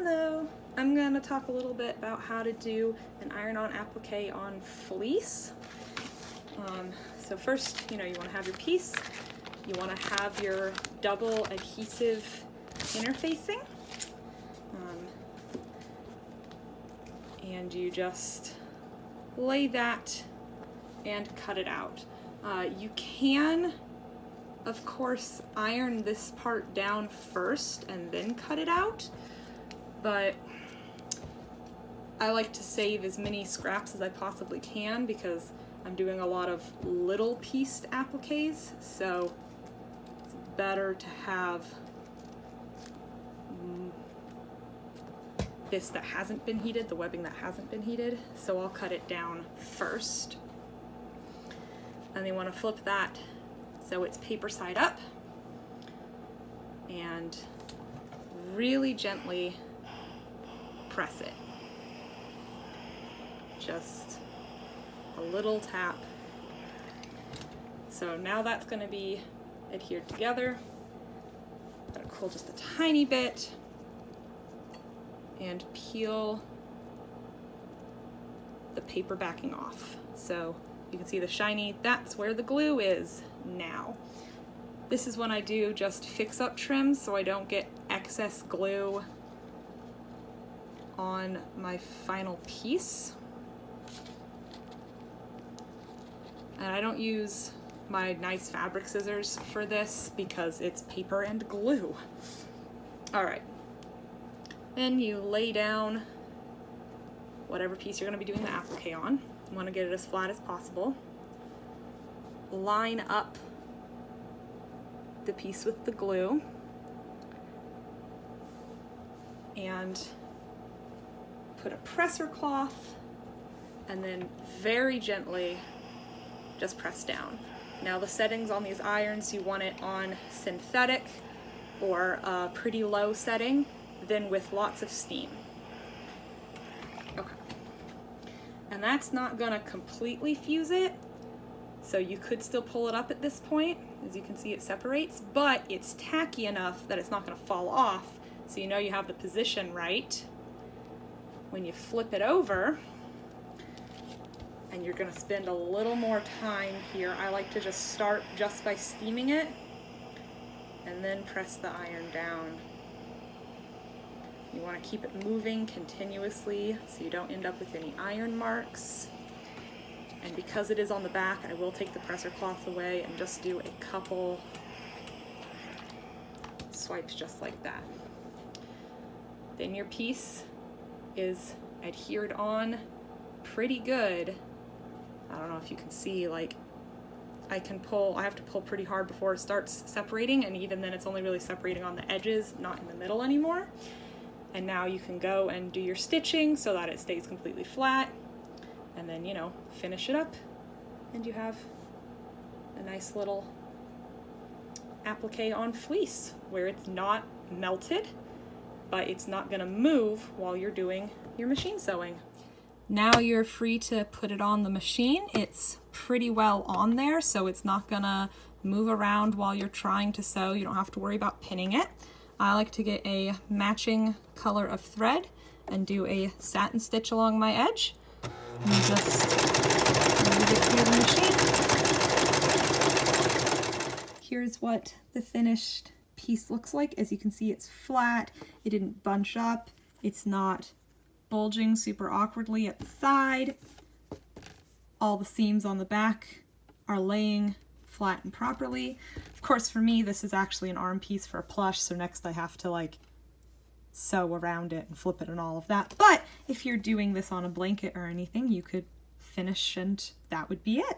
Hello, I'm going to talk a little bit about how to do an iron-on applique on fleece. So first, you want to have your piece. You want to have your double adhesive interfacing. And you just lay that and cut it out. You can, of course, iron this part down first and then cut it out, but I like to save as many scraps as I possibly can because I'm doing a lot of little pieced appliques, so it's better to have this that hasn't been heated, the webbing that hasn't been heated. So I'll cut it down first. And you want to flip that so it's paper side up and really gently press it. Just a little tap. So now that's going to be adhered together. Let it cool just a tiny bit and peel the paper backing off. So you can see the shiny, that's where the glue is now. This is when I do just fix up trims so I don't get excess glue on my final piece. And I don't use my nice fabric scissors for this because it's paper and glue. All right. Then you lay down whatever piece you're going to be doing the applique on. You want to get it as flat as possible. Line up the piece with the glue and put a presser cloth and then very gently just press down. Now the settings on these irons, you want it on synthetic or a pretty low setting, then with lots of steam. Okay. And that's not gonna completely fuse it, so you could still pull it up at this point. As you can see, it separates, but it's tacky enough that it's not gonna fall off, so you know you have the position right. When you flip it over, and you're gonna spend a little more time here, I like to just start just by steaming it, and then press the iron down. You want to keep it moving continuously so you don't end up with any iron marks. And because it is on the back, I will take the presser cloth away and just do a couple swipes just like that. Then your piece is adhered on pretty good. I don't know if you can see, like, I have to pull pretty hard before it starts separating, and even then it's only really separating on the edges, not in the middle anymore. And now you can go and do your stitching so that it stays completely flat, and then, finish it up, and you have a nice little applique on fleece where it's not melted, but it's not gonna move while you're doing your machine sewing. Now you're free to put it on the machine. It's pretty well on there, so it's not gonna move around while you're trying to sew. You don't have to worry about pinning it. I like to get a matching color of thread and do a satin stitch along my edge. And just move it through the machine. Here's what the finished piece looks like. As you can see, it's flat. It didn't bunch up. It's not bulging super awkwardly at the side. All the seams on the back are laying flat and properly. Of course, for me, this is actually an arm piece for a plush, so next I have to sew around it and flip it and all of that. But if you're doing this on a blanket or anything, you could finish and that would be it.